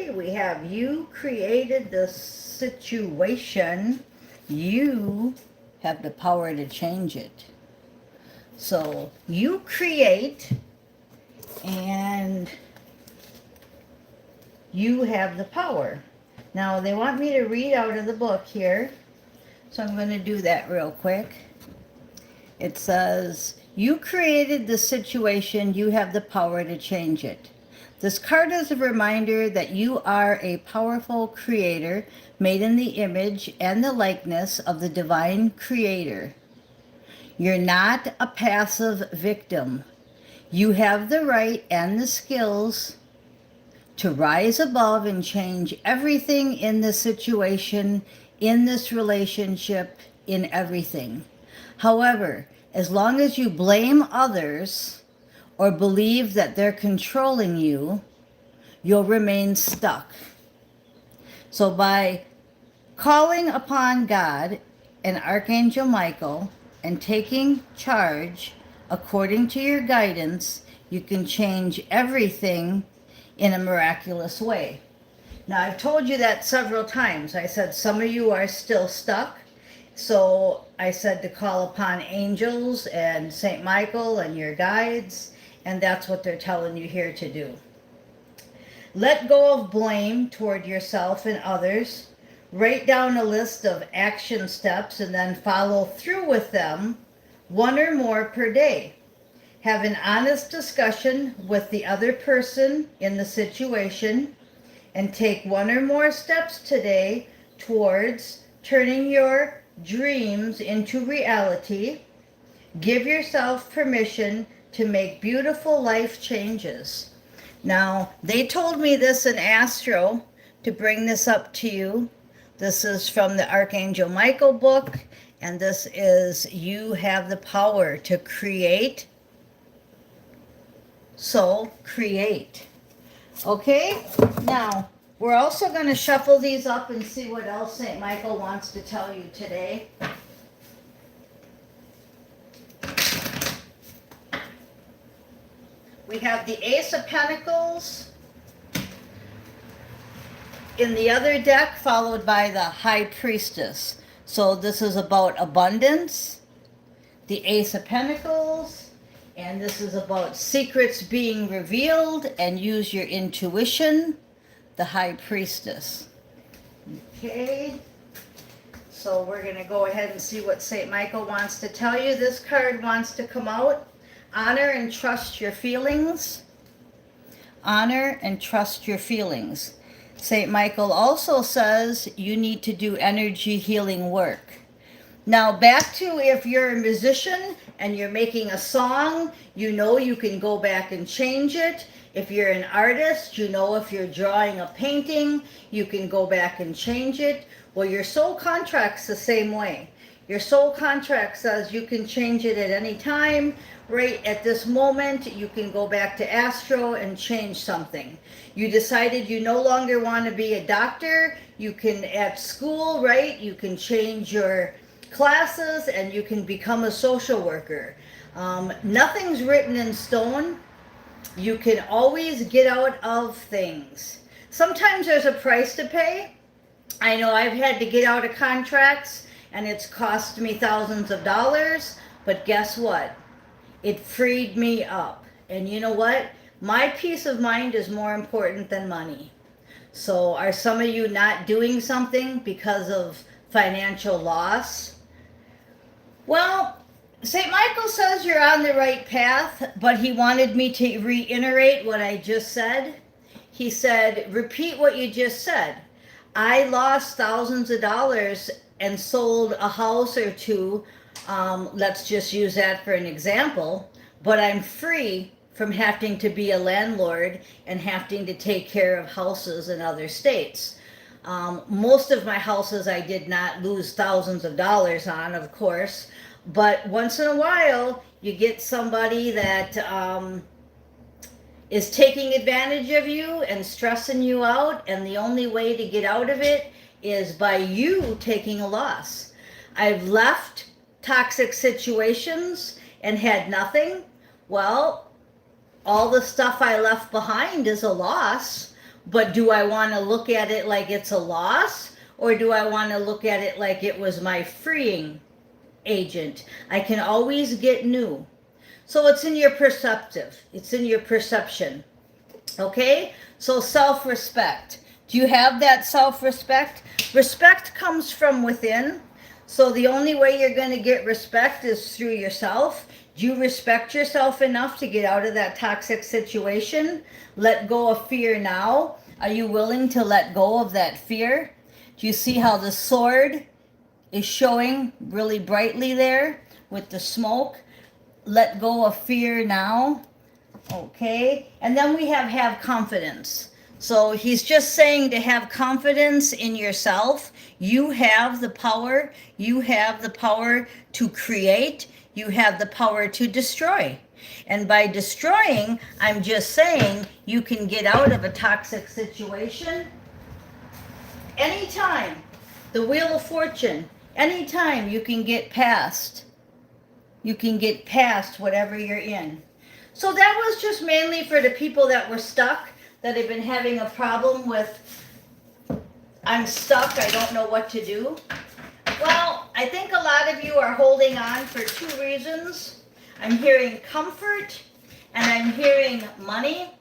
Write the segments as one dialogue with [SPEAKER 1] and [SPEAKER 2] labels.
[SPEAKER 1] Okay, we have you created the situation. You have the power to change it. So you create and you have the power. Now they want me to read out of the book here, so I'm going to do that real quick. It says, you created the situation, you have the power to change it. This card is a reminder that you are a powerful creator made in the image and the likeness of the divine creator. You're not a passive victim. You have the right and the skills to rise above and change everything in this situation, in this relationship, in everything. However, as long as you blame others or believe that they're controlling you, you'll remain stuck. So by calling upon God and Archangel Michael and taking charge according to your guidance, you can change everything in a miraculous way. Now, I've told you that several times. I said some of you are still stuck. So I said to call upon angels and St. Michael and your guides, and that's what they're telling you here to do. Let go of blame toward yourself and others. Write down a list of action steps and then follow through with them, one or more per day. Have an honest discussion with the other person in the situation and take one or more steps today towards turning your dreams into reality. Give yourself permission to make beautiful life changes. Now, they told me this in Astro to bring this up to you. This is from the Archangel Michael book, and this is you have the power to create. So, create. Okay? Now, we're also going to shuffle these up and see what else St. Michael wants to tell you today. We have the Ace of Pentacles in the other deck, followed by the High Priestess. So this is about abundance, the Ace of Pentacles, and this is about secrets being revealed and use your intuition, the High Priestess. Okay, so we're going to go ahead and see what St. Michael wants to tell you. This card wants to come out. Honor and trust your feelings. Honor and trust your feelings. St. Michael also says you need to do energy healing work. Now back to if you're a musician and you're making a song, you know you can go back and change it. If you're an artist, you know if you're drawing a painting, you can go back and change it. Well, your soul contract's the same way. Your soul contract says you can change it at any time. Right at this moment, you can go back to Astro and change something. You decided you no longer want to be a doctor. You can, at school, right, you can change your classes and you can become a social worker. Nothing's written in stone. You can always get out of things. Sometimes there's a price to pay. I know I've had to get out of contracts and it's cost me thousands of dollars, but guess what? It freed me up. And you know what? My peace of mind is more important than money. So are some of you not doing something because of financial loss? Well, St. Michael says you're on the right path, but he wanted me to reiterate what I just said. He said, repeat what you just said. I lost thousands of dollars and sold a house or two. Let's just use that for an example. But I'm free from having to be a landlord and having to take care of houses in other states. Most of my houses I did not lose thousands of dollars on, of course. But once in a while, you get somebody that is taking advantage of you and stressing you out. And the only way to get out of it is by you taking a loss. I've left toxic situations and had nothing. Well, all the stuff I left behind is a loss. But do I want to look at it like it's a loss, or do I want to look at it like it was my freeing agent? I can always get new. So it's in your perceptive. It's in your perception. Okay? So self-respect. Do you have that self-respect? Respect comes from within. So the only way you're going to get respect is through yourself. Do you respect yourself enough to get out of that toxic situation? Let go of fear now. Are you willing to let go of that fear? Do you see how the sword is showing really brightly there with the smoke? Let go of fear now. Okay, and then we have confidence. So he's just saying to have confidence in yourself. You have the power. You have the power to create. You have the power to destroy. And by destroying, I'm just saying you can get out of a toxic situation anytime. The Wheel of Fortune, anytime you can get past. You can get past whatever you're in. So that was just mainly for the people that were stuck, that have been having a problem with, I'm stuck, I don't know what to do. Well, I think a lot of you are holding on for two reasons. I'm hearing comfort and I'm hearing money.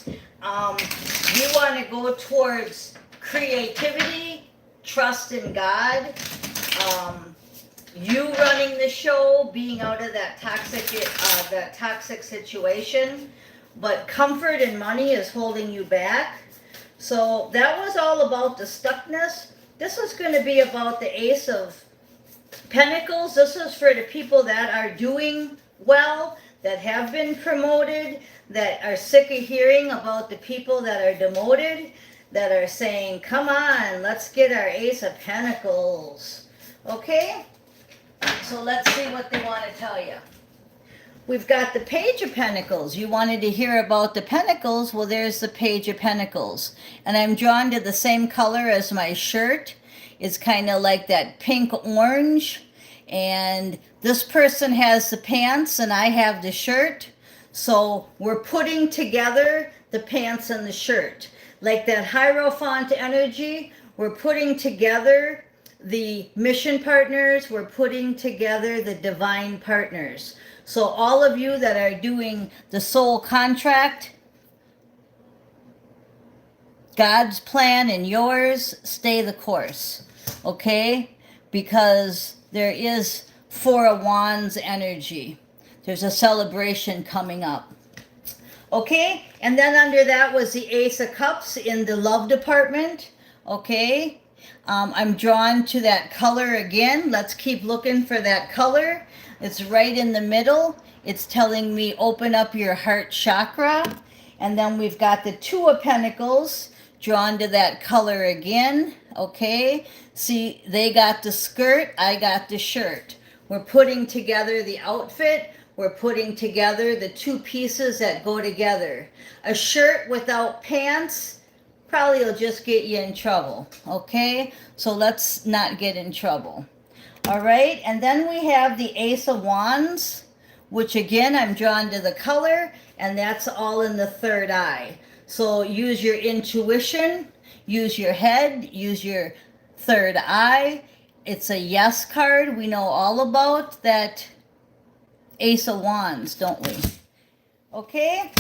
[SPEAKER 1] You want to go towards creativity, trust in God, you running the show, being out of that toxic situation, but comfort and money is holding you back. So that was all about the stuckness. This is going to be about the Ace of Pentacles. This is for the people that are doing well, that have been promoted, that are sick of hearing about the people that are demoted, that are saying, come on, let's get our Ace of Pentacles. Okay? So let's see what they want to tell you. We've got the Page of Pentacles. You wanted to hear about the Pentacles. Well, there's the Page of Pentacles. And I'm drawn to the same color as my shirt. It's kind of like that pink orange. And this person has the pants and I have the shirt. So we're putting together the pants and the shirt. Like that Hierophant energy, we're putting together the mission partners, we're putting together the divine partners. So all of you that are doing the soul contract, God's plan and yours, stay the course, okay? Because there is Four of Wands energy. There's a celebration coming up. Okay, and then under that was the Ace of Cups in the love department, okay? I'm drawn to that color again. Let's keep looking for that color. It's right in the middle. It's telling me open up your heart chakra. And then we've got the Two of Pentacles drawn to that color again. Okay, see, they got the skirt, I got the shirt. We're putting together the outfit. We're putting together the two pieces that go together. A shirt without pants probably will just get you in trouble, okay? So let's not get in trouble. All right, and then we have the Ace of Wands, which again, I'm drawn to the color, and that's all in the third eye. So use your intuition, use your head, use your third eye. It's a yes card. We know all about that Ace of Wands, don't we? Okay,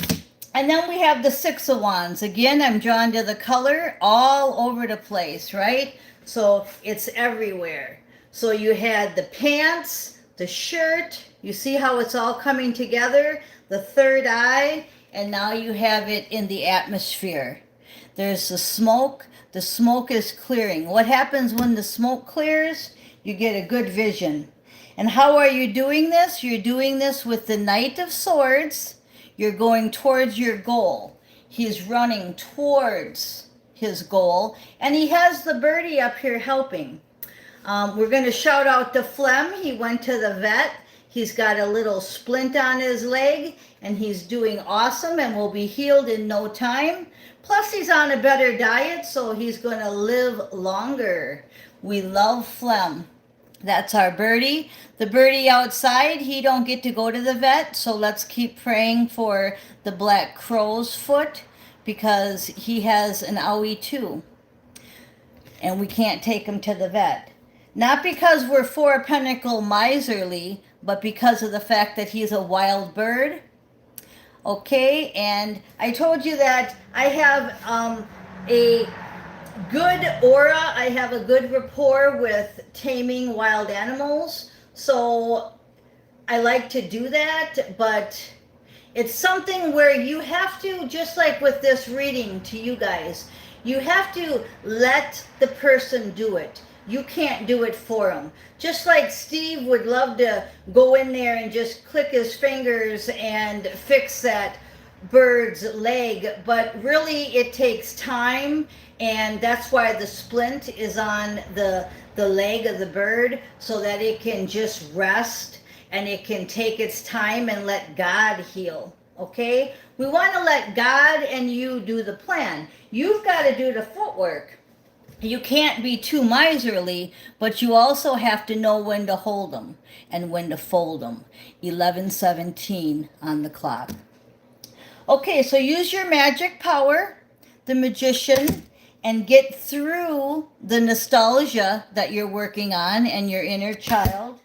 [SPEAKER 1] and then we have the Six of Wands. Again, I'm drawn to the color all over the place, right? So it's everywhere. So you had the pants, the shirt, you see how it's all coming together, the third eye, and now you have it in the atmosphere. There's the smoke is clearing. What happens when the smoke clears? You get a good vision. And how are you doing this? You're doing this with the Knight of Swords. You're going towards your goal. He's running towards his goal, and he has the birdie up here helping. We're going to shout out to Flem. He went to the vet. He's got a little splint on his leg, and he's doing awesome and will be healed in no time. Plus, he's on a better diet, so he's going to live longer. We love Flem. That's our birdie. The birdie outside, he don't get to go to the vet, so let's keep praying for the black crow's foot, because he has an owie too. And we can't take him to the vet. Not because we're Four of Pentacle miserly, but because of the fact that he's a wild bird. Okay, and I told you that I have a good aura. I have a good rapport with taming wild animals. So I like to do that, but it's something where you have to, just like with this reading to you guys, you have to let the person do it. You can't do it for them. Just like Steve would love to go in there and just click his fingers and fix that bird's leg, but really it takes time, and that's why the splint is on the leg of the bird, so that it can just rest and it can take its time and let God heal. Okay? We want to let God and you do the plan. You've got to do the footwork. You can't be too miserly, but you also have to know when to hold them and when to fold them. 11:17 on the clock. Okay, so use your magic power, the magician, and get through the nostalgia that you're working on and your inner child.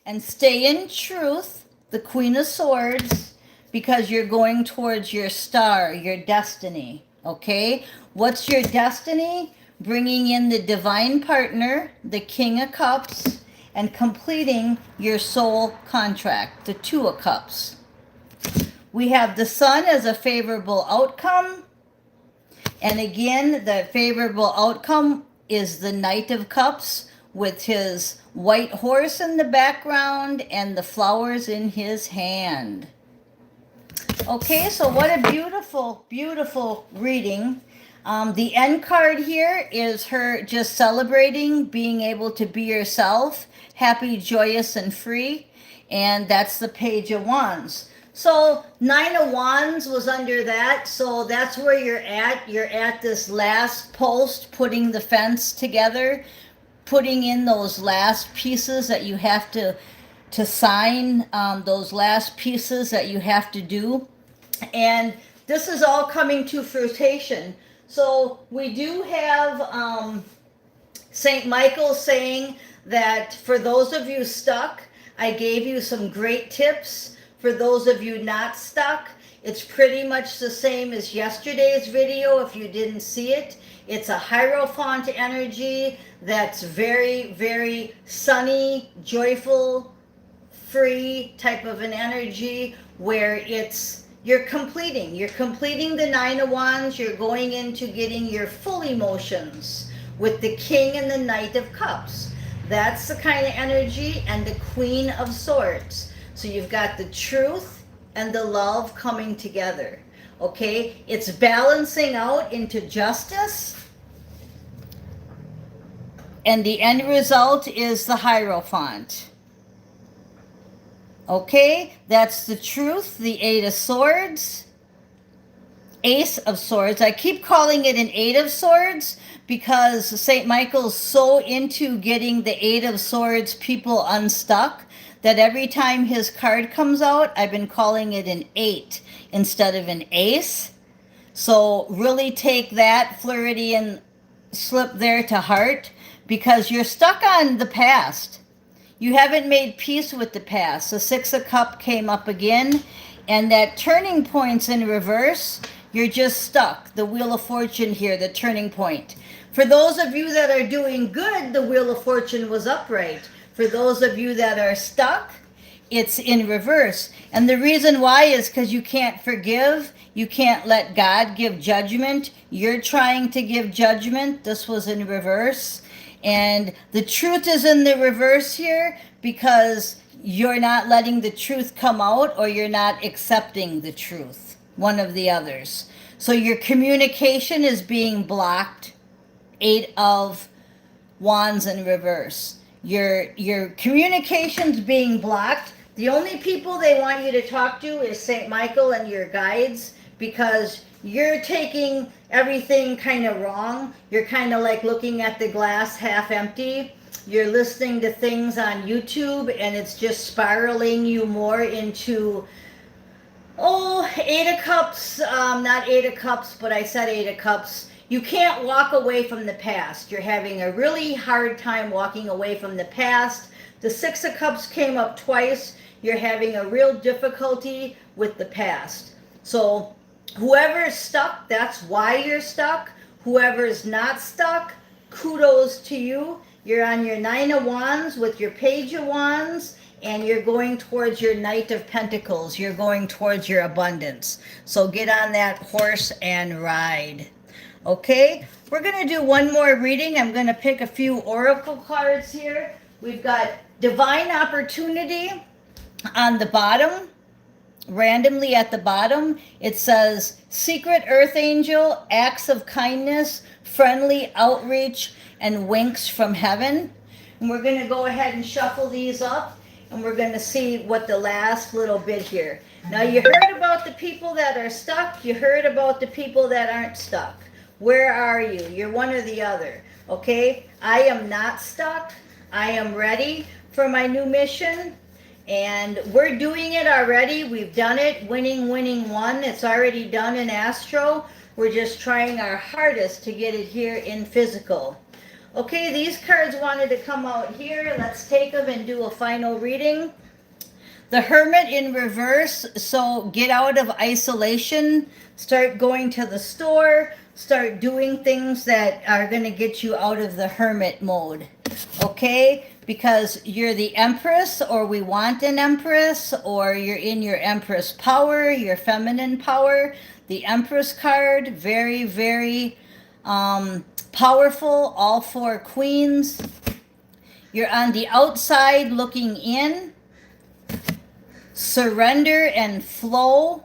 [SPEAKER 1] And stay in truth, the Queen of Swords, because you're going towards your star, your destiny. Okay? What's your destiny? Bringing in the divine partner, the King of Cups, and completing your soul contract, the Two of Cups. We have the Sun as a favorable outcome. And again, the favorable outcome is the Knight of Cups with his white horse in the background and the flowers in his hand. Okay, so what a beautiful, beautiful reading. The end card here is her just celebrating being able to be yourself, happy, joyous, and free. And that's the Page of Wands. So 9 of Wands was under that. So that's where you're at. You're at this last post, putting the fence together, putting in those last pieces that you have to sign, those last pieces that you have to do. And this is all coming to fruition. So we do have St. Michael saying that for those of you stuck, I gave you some great tips. For those of you not stuck, it's pretty much the same as yesterday's video if you didn't see it. It's a Hierophant energy that's very, very sunny, joyful, free type of an energy where you're completing the 9 of Wands. You're going into getting your full emotions with the King and the Knight of Cups. That's the kind of energy, and the Queen of Swords. So you've got the truth and the love coming together. Okay, it's balancing out into justice, and the end result is the Hierophant. Okay, that's the truth, the Eight of Swords, Ace of Swords. I keep calling it an Eight of Swords because St. Michael's so into getting the Eight of Swords people unstuck that every time his card comes out, I've been calling it an 8 instead of an ace. So really take that Floridian slip there to heart, because you're stuck on the past. You haven't made peace with the past. The Six of Cups came up again, and that turning point's in reverse. You're just stuck. The Wheel of Fortune here, the turning point. For those of you that are doing good, the Wheel of Fortune was upright. For those of you that are stuck, it's in reverse. And the reason why is because you can't forgive. You can't let God give judgment. You're trying to give judgment. This was in reverse. And the truth is in the reverse here because you're not letting the truth come out, or you're not accepting the truth. One of the others. So your communication is being blocked. 8 of Wands in reverse. Your communication's being blocked. The only people they want you to talk to is St. Michael and your guides, because you're taking everything kind of wrong. You're kind of like looking at the glass half empty. You're listening to things on YouTube, and it's just spiraling you more into Oh, Eight of Cups, not Eight of Cups, but I said Eight of Cups. You can't walk away from the past. You're having a really hard time walking away from the past. The Six of Cups came up twice. You're having a real difficulty with the past. So whoever's stuck, that's why you're stuck. Whoever's not stuck, kudos to you. You're on your Nine of Wands with your Page of Wands, and you're going towards your Knight of Pentacles. You're going towards your abundance. So get on that horse and ride. Okay, we're going to do one more reading. I'm going to pick a few oracle cards here. We've got Divine Opportunity on the bottom. Randomly at the bottom, it says Secret Earth Angel, Acts of Kindness, Friendly Outreach, and Winks from Heaven. And we're going to go ahead and shuffle these up, and we're going to see what the last little bit here. Now, you heard about the people that are stuck. You heard about the people that aren't stuck. Where are you? You're one or the other. Okay? I am not stuck. I am ready for my new mission. And we're doing it already. We've done it. Winning, winning, one. It's already done in Astro. We're just trying our hardest to get it here in physical. Okay, these cards wanted to come out here. Let's take them and do a final reading. The Hermit in reverse. So get out of isolation. Start going to the store. Start doing things that are going to get you out of the hermit mode. Okay? Because you're the Empress, or we want an Empress, or you're in your Empress power, your feminine power. The Empress card, very, very powerful. All four queens. You're on the outside looking in. Surrender and flow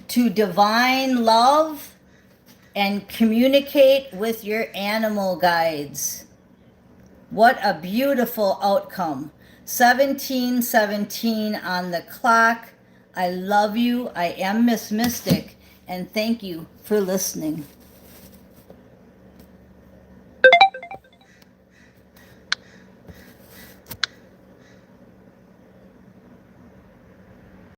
[SPEAKER 1] to divine love and communicate with your animal guides. What a beautiful outcome. 17:17 on the clock. I love you. I am Miss Mystic, and thank you for listening.